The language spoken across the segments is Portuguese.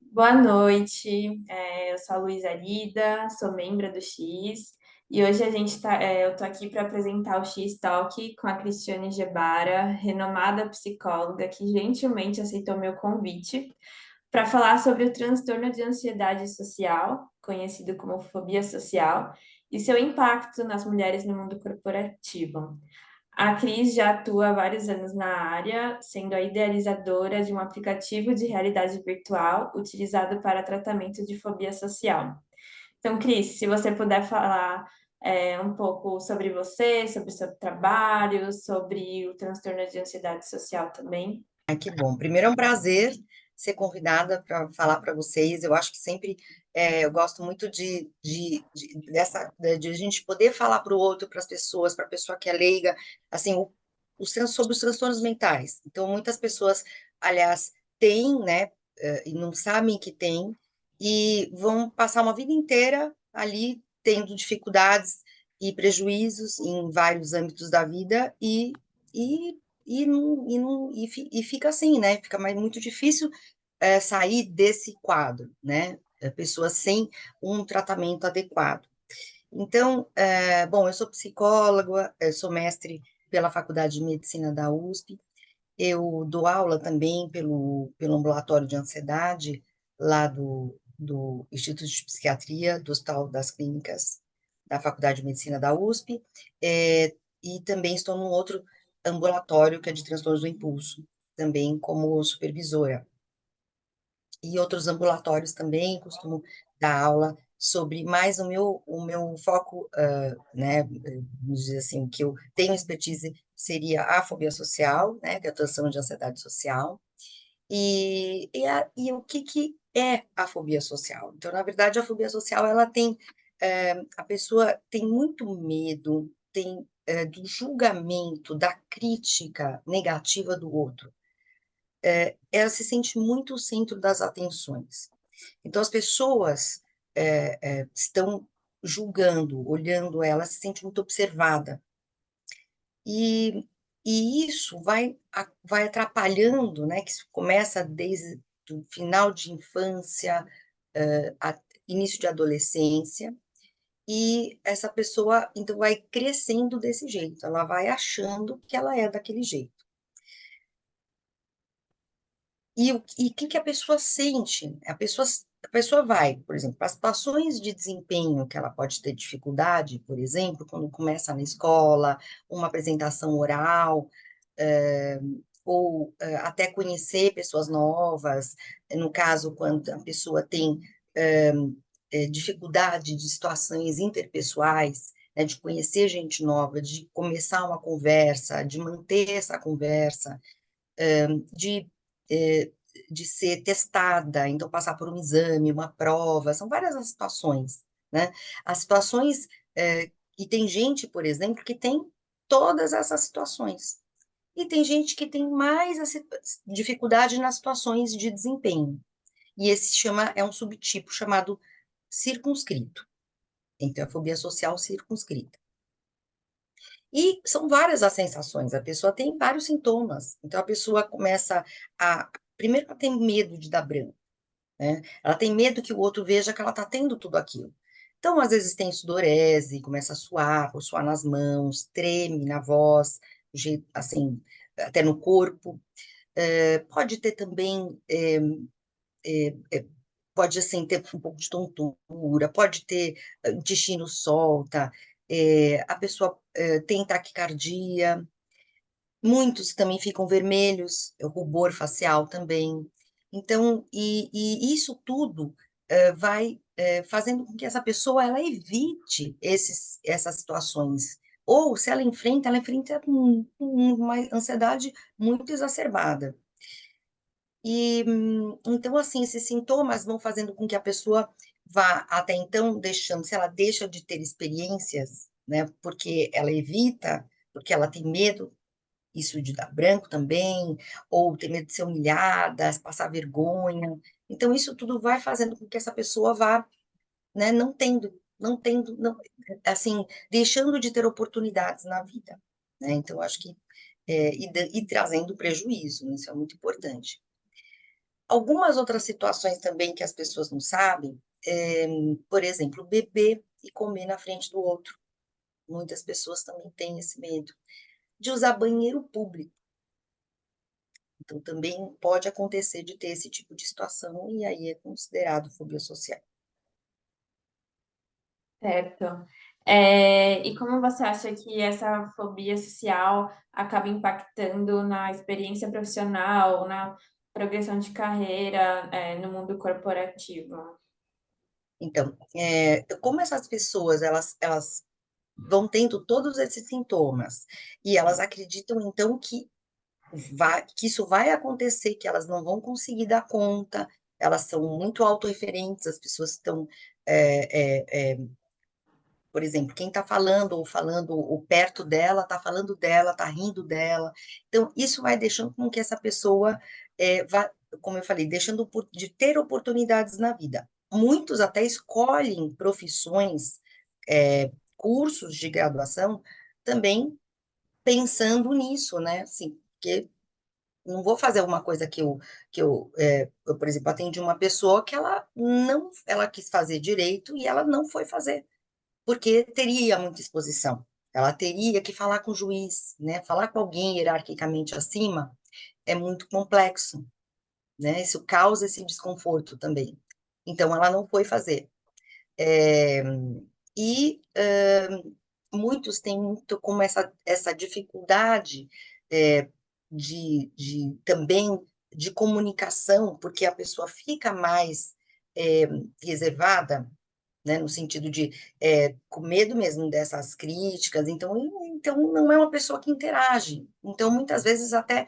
Boa noite, eu sou a Luísa Lida, sou membro do X e hoje eu tô aqui para apresentar o X Talk com a Cristiane Gebara, renomada psicóloga que gentilmente aceitou meu convite para falar sobre o transtorno de ansiedade social, conhecido como fobia social, e seu impacto nas mulheres no mundo corporativo. A Cris já atua há vários anos na área, sendo a idealizadora de um aplicativo de realidade virtual utilizado para tratamento de fobia social. Então, Cris, se você puder falar um pouco sobre você, sobre o seu trabalho, sobre o transtorno de ansiedade social também. Que bom. Primeiro é um prazer ser convidada para falar para vocês. Eu acho que sempre eu gosto muito de a gente poder falar para o outro, para as pessoas, para a pessoa que é leiga, assim, sobre os transtornos mentais. Então, muitas pessoas, aliás, têm, né, e não sabem que têm, e vão passar uma vida inteira ali tendo dificuldades e prejuízos em vários âmbitos da vida e e fica assim, né? Fica muito difícil sair desse quadro, né? Pessoas sem um tratamento adequado. Então, bom, eu sou psicóloga, eu sou mestre pela Faculdade de Medicina da USP, eu dou aula também pelo ambulatório de ansiedade, lá do Instituto de Psiquiatria, do Hospital das Clínicas da Faculdade de Medicina da USP, e também estou num outro ambulatório, que é de transtornos do impulso, também como supervisora. E outros ambulatórios também costumo dar aula sobre mais o meu foco, né, vamos dizer assim, que eu tenho expertise seria a fobia social, né, que é a atuação de ansiedade social, e o que é a fobia social? Então, na verdade, a fobia social, ela tem, a pessoa tem muito medo, do julgamento, da crítica negativa do outro. Ela se sente muito o centro das atenções. Então, as pessoas estão julgando, olhando ela, se sente muito observada. E, e isso vai atrapalhando, né? Que isso começa desde o final de infância, início de adolescência, e essa pessoa, então, vai crescendo desse jeito, ela vai achando que ela é daquele jeito. E o que que a pessoa sente? A pessoa vai, por exemplo, para as situações de desempenho que ela pode ter dificuldade, por exemplo, quando começa na escola, uma apresentação oral, eh, ou até conhecer pessoas novas, no caso, quando a pessoa tem dificuldade de situações interpessoais, né, de conhecer gente nova, de começar uma conversa, de manter essa conversa, de, eh, de ser testada, então passar por um exame, uma prova, são várias as situações, né? As situações, e tem gente, por exemplo, que tem todas essas situações. E tem gente que tem mais dificuldade nas situações de desempenho. E esse é um subtipo chamado circunscrito. Então, a fobia social circunscrita. E são várias as sensações, a pessoa tem vários sintomas. Então, a pessoa começa a. Primeiro, ela tem medo de dar branco, né? Ela tem medo que o outro veja que ela está tendo tudo aquilo. Então, às vezes, tem sudorese, começa a suar, por suar nas mãos, treme na voz, assim, até no corpo. Pode ter também. Pode, assim, ter um pouco de tontura, pode ter intestino solta, a pessoa tem taquicardia. Muitos também ficam vermelhos, o rubor facial também. Então, e isso tudo vai fazendo com que essa pessoa ela evite essas situações. Ou, se ela enfrenta uma ansiedade muito exacerbada. Então, assim, esses sintomas vão fazendo com que a pessoa vá até então deixando, se ela deixa de ter experiências, né, porque ela evita, porque ela tem medo, isso de dar branco também, ou ter medo de ser humilhada, passar vergonha. Então, isso tudo vai fazendo com que essa pessoa vá, né, não, assim, deixando de ter oportunidades na vida, né? Então, acho que, e trazendo prejuízo, né? Isso é muito importante. Algumas outras situações também que as pessoas não sabem, por exemplo, beber e comer na frente do outro. Muitas pessoas também têm esse medo de usar banheiro público. Então, também pode acontecer de ter esse tipo de situação, e aí é considerado fobia social. Certo. E como você acha que essa fobia social acaba impactando na experiência profissional, na progressão de carreira, no mundo corporativo? Então, como essas pessoas, elas vão tendo todos esses sintomas, e elas acreditam, então, que isso vai acontecer, que elas não vão conseguir dar conta, elas são muito autorreferentes, as pessoas estão, por exemplo, quem está falando ou falando ou perto dela, está rindo dela. Então, isso vai deixando com que essa pessoa vá, como eu falei, deixando de ter oportunidades na vida. Muitos até escolhem profissões, cursos de graduação, também pensando nisso, né? Assim, porque não vou fazer uma coisa eu, por exemplo, atendi uma pessoa que ela quis fazer direito e ela não foi fazer porque teria muita exposição. Ela teria que falar com o juiz, né? Falar com alguém hierarquicamente acima é muito complexo, né? Isso causa esse desconforto também. Então, ela não foi fazer. É, e muitos têm muito como essa dificuldade também de comunicação, porque a pessoa fica mais é, reservada, né, no sentido de com medo mesmo dessas críticas, então não é uma pessoa que interage. Então, muitas vezes, até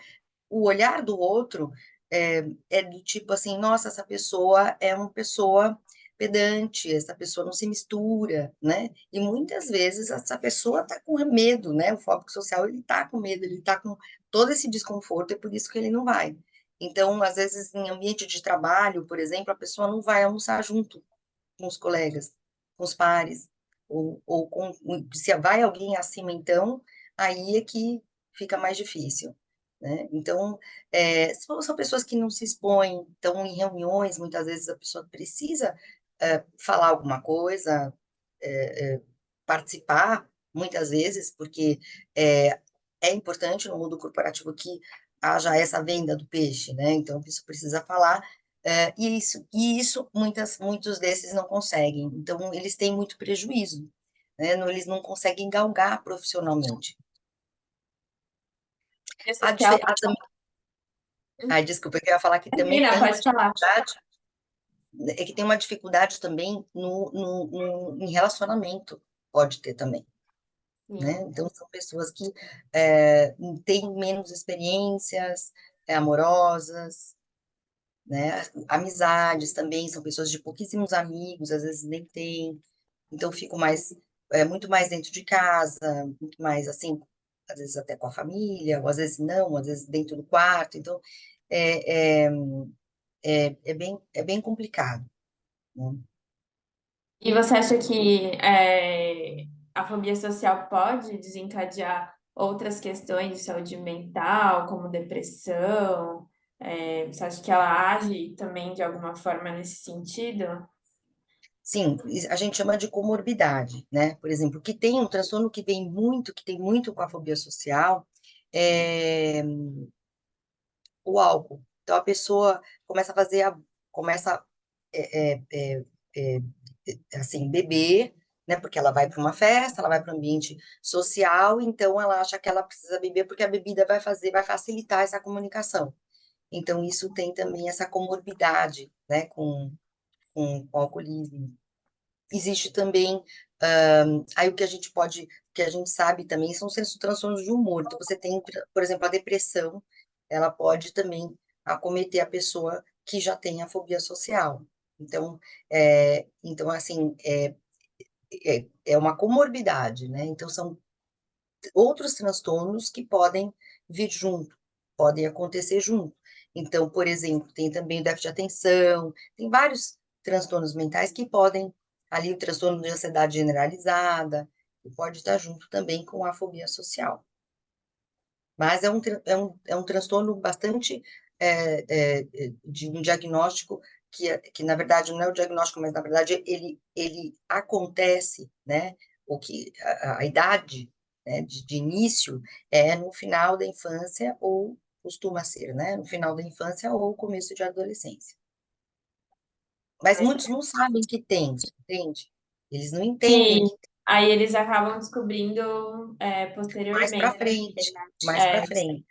o olhar do outro é do tipo assim, nossa, essa pessoa é uma pessoa pedante, essa pessoa não se mistura, né? E muitas vezes essa pessoa está com medo, né? O fóbico social, ele está com medo, ele está com todo esse desconforto, é por isso que ele não vai. Então, às vezes, em ambiente de trabalho, por exemplo, a pessoa não vai almoçar junto com os colegas, com os pares, se vai alguém acima, então, aí é que fica mais difícil, né? Então, são pessoas que não se expõem, estão em reuniões, muitas vezes a pessoa precisa falar alguma coisa, participar, muitas vezes, porque é, é importante no mundo corporativo que haja essa venda do peixe, né? Então, isso precisa falar, e isso muitos desses não conseguem. Então, eles têm muito prejuízo, né? Eles não conseguem galgar profissionalmente. E A, social. dife- a, tam- Ai, desculpa, eu queria falar que também Imagina, tem uma pode falar. dificuldade, é que tem uma dificuldade também em relacionamento, pode ter também, né? Sim. Então, são pessoas que têm menos experiências amorosas, né? Amizades também, são pessoas de pouquíssimos amigos, às vezes nem têm, então fico muito mais dentro de casa, muito mais assim, às vezes até com a família, ou às vezes não, às vezes dentro do quarto, então é, é, é bem complicado, né? E você acha que a fobia social pode desencadear outras questões de saúde mental, como depressão? Você acha que ela age também de alguma forma nesse sentido? Sim, a gente chama de comorbidade, né? Por exemplo, que tem um transtorno que tem muito com a fobia social, é o álcool. Então, a pessoa começa a fazer, começa, é, é, é, é, assim, beber, né? Porque ela vai para uma festa, ela vai para um ambiente social, então ela acha que ela precisa beber porque a bebida vai facilitar essa comunicação. Então, isso tem também essa comorbidade, né? Com o alcoolismo. Existe também, aí que a gente sabe também são os transtornos de humor. Então, você tem, por exemplo, a depressão, ela pode também acometer a pessoa que já tem a fobia social. Então assim, é uma comorbidade, né? Então, são outros transtornos que podem vir junto, podem acontecer junto. Então, por exemplo, tem também o déficit de atenção, tem vários transtornos mentais que podem, ali o transtorno de ansiedade generalizada, que pode estar junto também com a fobia social. Mas é um transtorno bastante de um diagnóstico que, na verdade, não é o diagnóstico, mas, na verdade, ele acontece, né? O que a idade, né, de início é no final da infância ou costuma ser, né? No final da infância ou começo de adolescência. Mas Mas muitos não sabem que tem, entende? Eles não entendem sim, que tem aí eles acabam descobrindo mais para posteriormente, na frente, verdade. mais para frente.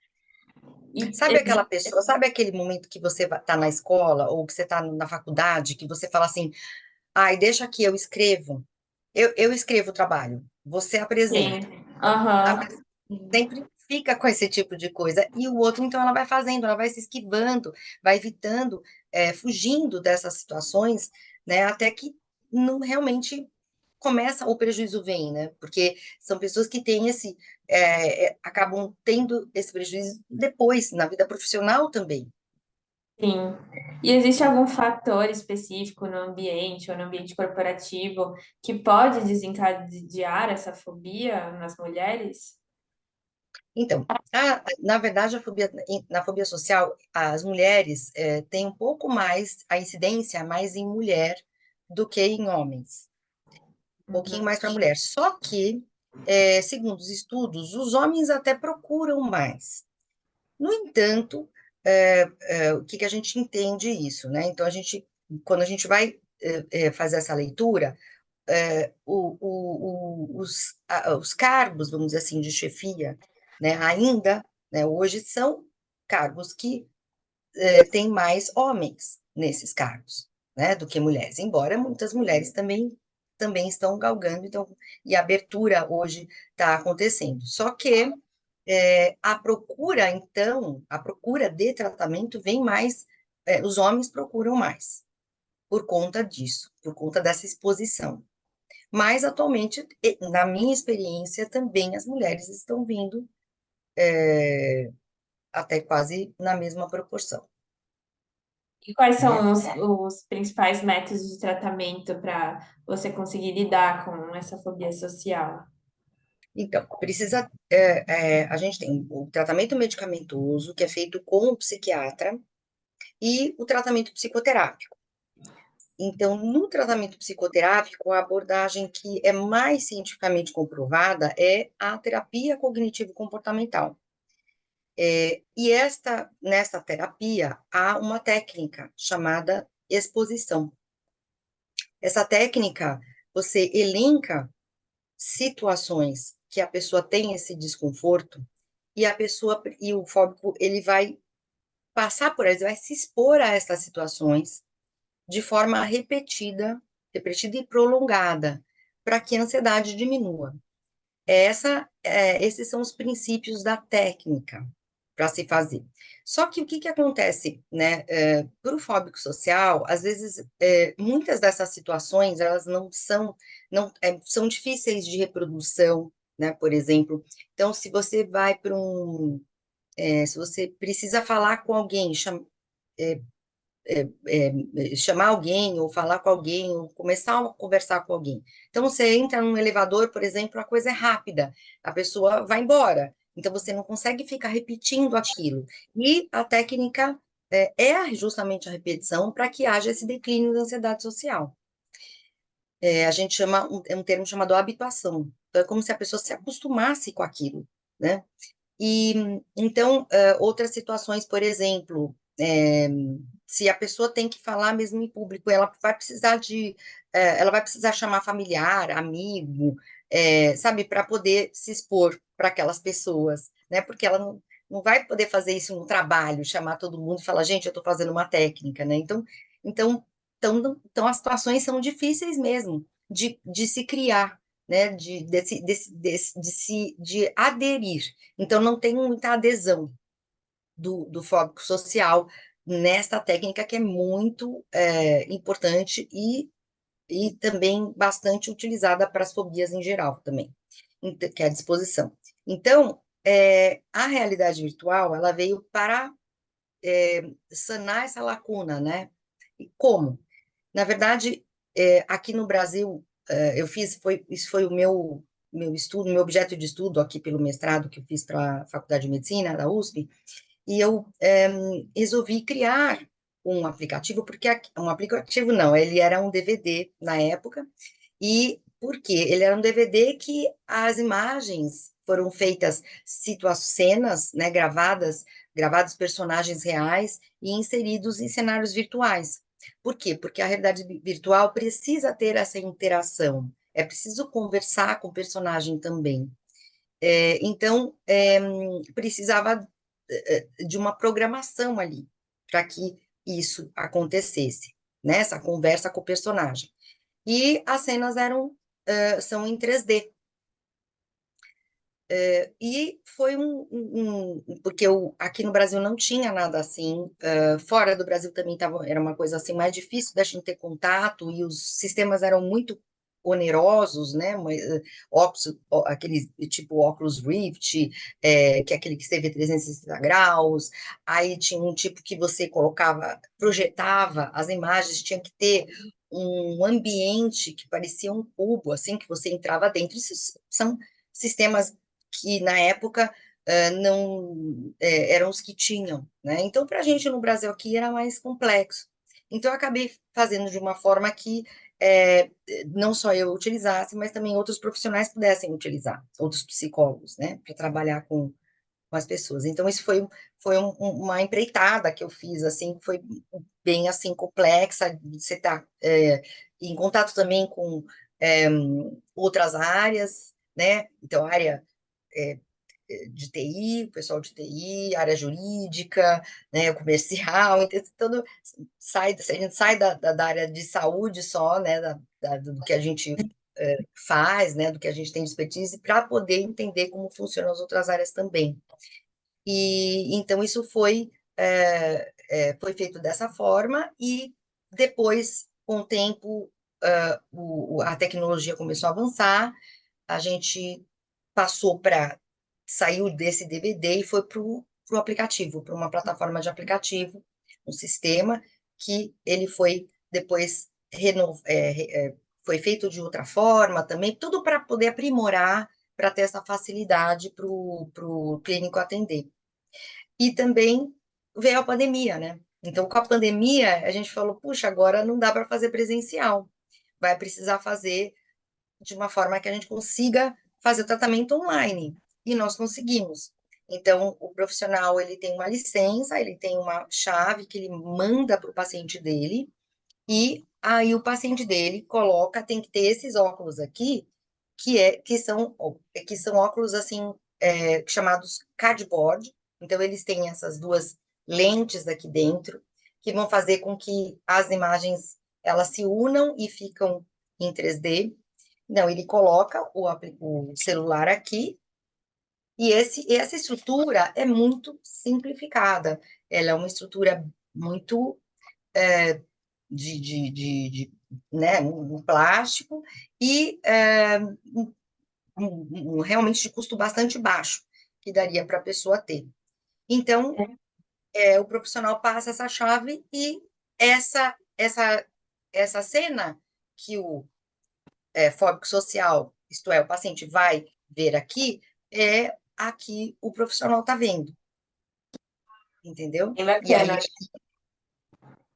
E Sabe aquela pessoa, sabe aquele momento que você está na escola ou que você está na faculdade, que você fala assim, ai, deixa que eu escrevo. Eu escrevo o trabalho, você sim, apresenta. A aham, pessoa sempre fica com esse tipo de coisa. E o outro, então, ela vai fazendo, ela vai se esquivando, vai evitando, fugindo dessas situações, né? Até que não realmente começa, o prejuízo vem, né? Porque são pessoas que têm acabam tendo esse prejuízo depois, na vida profissional também. sim. E existe algum fator específico no ambiente ou no ambiente corporativo que pode desencadear essa fobia nas mulheres? Então, na verdade, na fobia social, as mulheres têm um pouco mais, a incidência mais em mulher do que em homens, um pouquinho Uhum. mais para mulher. Só que, segundo os estudos, os homens até procuram mais. No entanto, o que que a gente entende isso, né? Então, quando a gente vai fazer essa leitura, os cargos, vamos dizer assim, de chefia, né, ainda, né, hoje são cargos que têm mais homens nesses cargos, né, do que mulheres, embora muitas mulheres também estão galgando, então, e a abertura hoje está acontecendo. Só que a procura de tratamento vem mais, os homens procuram mais, por conta disso, por conta dessa exposição. Mas, atualmente, na minha experiência, também as mulheres estão vindo até quase na mesma proporção, E quais né? são os principais métodos de tratamento para você conseguir lidar com essa fobia social? Então, a gente tem o tratamento medicamentoso, que é feito com o psiquiatra, e o tratamento psicoterápico. Então, no tratamento psicoterápico, a abordagem que é mais cientificamente comprovada é a terapia cognitivo-comportamental. E nesta terapia há uma técnica chamada exposição. Essa técnica, você elenca situações que a pessoa tem esse desconforto e o fóbico, ele vai passar por elas, vai se expor a essas situações de forma repetida e prolongada, para que a ansiedade diminua. Esses são os princípios da técnica para se fazer. Só que o que acontece, né? Para o fóbico social, às vezes, muitas dessas situações, elas são difíceis de reprodução, né? Por exemplo, então, se você vai para se você precisa falar com alguém, chamar alguém, ou falar com alguém, ou começar a conversar com alguém. Então, você entra num elevador, por exemplo, a coisa é rápida, a pessoa vai embora. Então, você não consegue ficar repetindo aquilo. E a técnica é justamente a repetição para que haja esse declínio da ansiedade social. A gente chama, é um termo chamado habituação. Então, é como se a pessoa se acostumasse com aquilo, né? E então, outras situações, por exemplo, se a pessoa tem que falar mesmo em público, ela vai precisar chamar familiar, amigo, sabe, para poder se expor para aquelas pessoas, né? Porque ela não vai poder fazer isso no trabalho, chamar todo mundo e falar, gente, eu estou fazendo uma técnica, né? Então, então as situações são difíceis mesmo de se criar, né? De aderir. Então, não tem muita adesão do fóbico social nesta técnica que é muito importante e também bastante utilizada para as fobias em geral também, que é a disposição. Então, a realidade virtual, ela veio para sanar essa lacuna, né? E como? Na verdade, aqui no Brasil, isso foi o meu estudo, meu objeto de estudo aqui pelo mestrado que eu fiz para a Faculdade de Medicina da USP, e eu resolvi criar um aplicativo, porque um aplicativo não, ele era um DVD na época, e por quê? Ele era um DVD que as imagens foram feitas, cenas, né, gravados personagens reais e inseridos em cenários virtuais. Por quê? Porque a realidade virtual precisa ter essa interação, é preciso conversar com o personagem também. Então, precisava de uma programação ali para que isso acontecesse, né? Essa conversa com o personagem. E as cenas são em 3D. E foi porque aqui no Brasil não tinha nada assim, fora do Brasil também era uma coisa assim mais difícil da gente ter contato, e os sistemas eram muito onerosos, né? Óculos, aquele tipo óculos Rift, que é aquele que você vê 360 graus, aí tinha um tipo que você colocava, projetava as imagens, tinha que ter um ambiente que parecia um cubo, assim, que você entrava dentro. Isso são sistemas que na época não eram os que tinham, né? Então, para a gente no Brasil aqui era mais complexo. Então, eu acabei fazendo de uma forma que não só eu utilizasse, mas também outros profissionais pudessem utilizar, outros psicólogos, né, para trabalhar com as pessoas. Então, isso uma empreitada que eu fiz, assim, que foi bem, assim, complexa, você está em contato também com outras áreas, né, então, área é, de TI, o pessoal de TI, área jurídica, né, comercial, então, todo, a gente sai da área de saúde só, né, do que a gente faz, né, do que a gente tem de expertise, para poder entender como funcionam as outras áreas também. E então isso foi feito dessa forma, e depois, com o tempo, a tecnologia começou a avançar, a gente saiu desse DVD e foi para o aplicativo, para uma plataforma de aplicativo, um sistema que ele foi depois foi feito de outra forma também, tudo para poder aprimorar, para ter essa facilidade para o clínico atender. E também veio a pandemia, né? Então, com a pandemia, a gente falou, puxa, agora não dá para fazer presencial, vai precisar fazer de uma forma que a gente consiga fazer o tratamento online. E nós conseguimos. Então, o profissional, ele tem uma licença, ele tem uma chave que ele manda para o paciente dele, e aí o paciente dele tem que ter esses óculos aqui, que são óculos assim, chamados cardboard. Então, eles têm essas duas lentes aqui dentro, que vão fazer com que as imagens elas se unam e ficam em 3D. Não, ele coloca o celular aqui, e essa estrutura é muito simplificada. Ela é uma estrutura muito de, né, um plástico, e realmente de custo bastante baixo, que daria para a pessoa ter. Então, o profissional passa essa chave, e essa cena que o fóbico social, isto é, o paciente vai ver aqui, é a que o profissional está vendo, entendeu? Bem E aí bacana.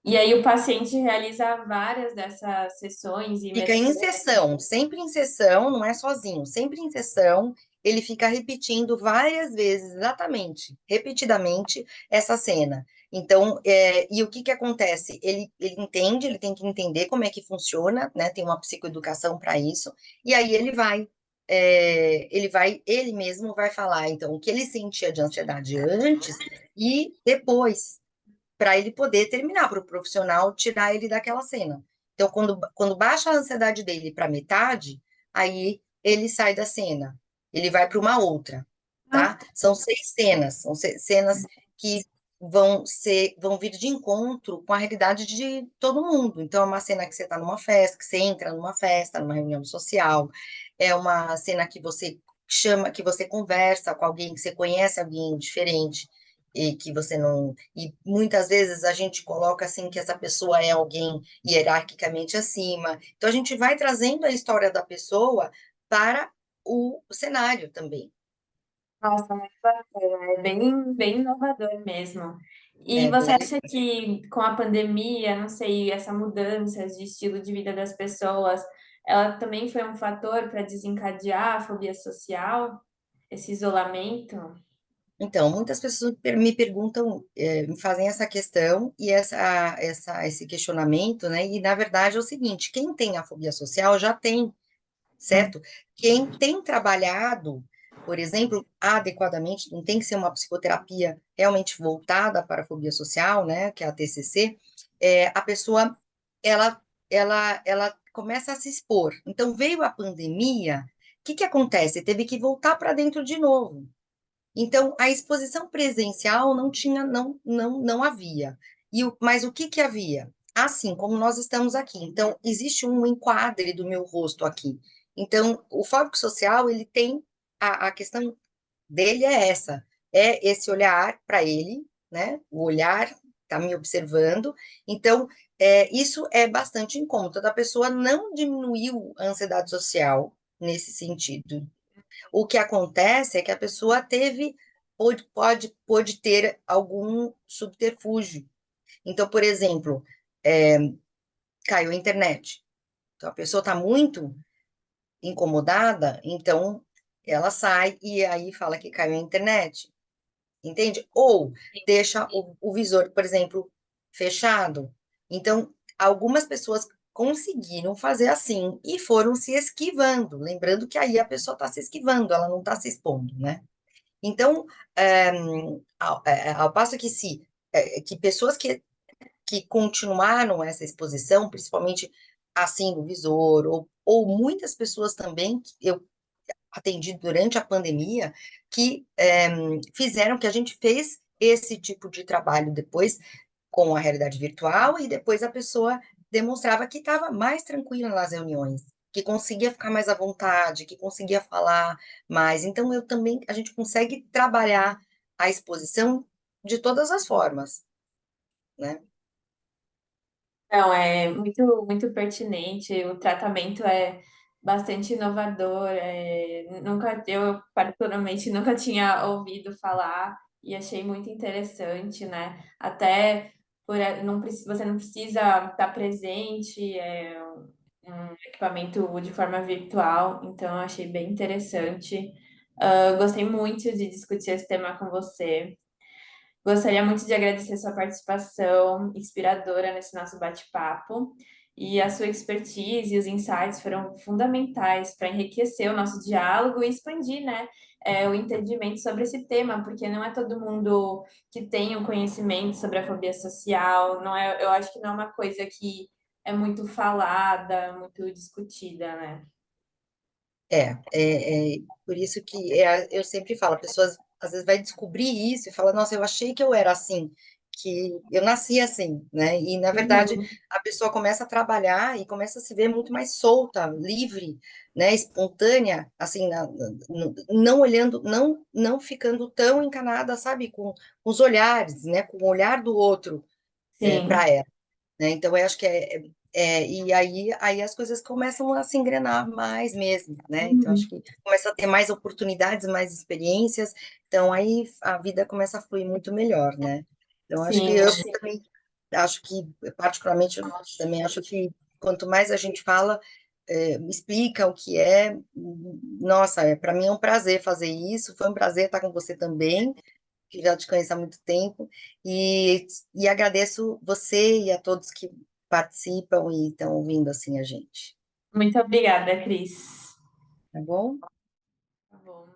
E aí o paciente realiza várias dessas sessões e fica em imersões. sessão, sempre em sessão, não é sozinho, sempre em sessão, ele fica repetindo várias vezes, exatamente, repetidamente, essa cena. Então, e o que que acontece? Ele entende, ele tem que entender como é que funciona, né? Tem uma psicoeducação para isso, e aí ele mesmo vai falar, então, o que ele sentia de ansiedade antes e depois, para ele poder terminar, para o profissional tirar ele daquela cena. Então, quando baixa a ansiedade dele para metade, aí ele sai da cena, ele vai para uma outra, tá? São 6 cenas, são cenas que vão vir de encontro com a realidade de todo mundo. Então, é uma cena que você está numa festa, que você entra numa festa, numa reunião social, é uma cena que você chama, que você conversa com alguém, que você conhece alguém diferente, e que você não. E muitas vezes a gente coloca assim que essa pessoa é alguém hierarquicamente acima. Então a gente vai trazendo a história da pessoa para o cenário também. Nossa, muito bacana, é bem inovador mesmo. E É você bem acha que com a pandemia, não sei, essa mudança de estilo de vida das pessoas, ela também foi um fator para desencadear a fobia social, esse isolamento? Então, muitas pessoas me perguntam, me fazem essa questão e esse questionamento, né? E na verdade é o seguinte: quem tem a fobia social já tem, Hum. certo? Quem tem trabalhado, por exemplo, adequadamente, não tem que ser uma psicoterapia realmente voltada para a fobia social, né? Que é a TCC, a pessoa, ela, ela começa a se expor. Então, veio a pandemia, o que que acontece? Teve que voltar para dentro de novo. Então, a exposição presencial não tinha, não havia. Mas o que que havia? Assim como nós estamos aqui. Então, existe um enquadre do meu rosto aqui. Então, o fóbico social, ele tem, a questão dele é essa, é esse olhar para ele, né? O olhar está me observando. Então, isso é bastante incômodo. Da pessoa não diminuiu a ansiedade social nesse sentido. O que acontece é que a pessoa pode ter algum subterfúgio. Então, por exemplo, é, caiu a internet. Então, a pessoa está muito incomodada, então ela sai e aí fala que caiu a internet, entende? Ou deixa o visor, por exemplo, fechado. Então, algumas pessoas conseguiram fazer assim e foram se esquivando, lembrando que aí a pessoa está se esquivando, ela não está se expondo, né? Então, ao passo que que pessoas que continuaram essa exposição, principalmente assim no visor, ou muitas pessoas também que eu atendi durante a pandemia, que fizeram que a gente fez esse tipo de trabalho depois com a realidade virtual, e depois a pessoa demonstrava que estava mais tranquila nas reuniões, que conseguia ficar mais à vontade, que conseguia falar mais. Então, a gente consegue trabalhar a exposição de todas as formas, né? Não, é muito pertinente, o tratamento é bastante inovador, eu particularmente nunca tinha ouvido falar e achei muito interessante, né? Até você não precisa estar presente, um equipamento de forma virtual, então eu achei bem interessante. Gostei muito de discutir esse tema com você. Gostaria muito de agradecer sua participação inspiradora nesse nosso bate-papo. E a sua expertise e os insights foram fundamentais para enriquecer o nosso diálogo e expandir, né, o entendimento sobre esse tema, porque não é todo mundo que tem o conhecimento sobre a fobia social, não é, eu acho que não é uma coisa que é muito falada, muito discutida, né? Por isso que eu sempre falo, a pessoa às vezes vai descobrir isso e fala, nossa, eu achei que eu era assim, que eu nasci assim, né? E na verdade Uhum. a pessoa começa a trabalhar e começa a se ver muito mais solta, livre, né? Espontânea, assim, não olhando, não ficando tão encanada, sabe, com os olhares, né? Com o olhar do outro Sim. para ela, né? Então, eu acho que e aí as coisas começam a se engrenar mais mesmo, né? Então, acho Uhum. que começa a ter mais oportunidades, mais experiências, então aí a vida começa a fluir muito melhor, né? Então, acho que Sim. eu também acho que, particularmente, eu também acho que quanto mais a gente fala, explica o que é, nossa, para mim é um prazer fazer isso, foi um prazer estar com você também, que já te conheço há muito tempo, e agradeço você e a todos que participam e estão ouvindo assim a gente, Muito obrigada, Cris. tá bom? Tá bom.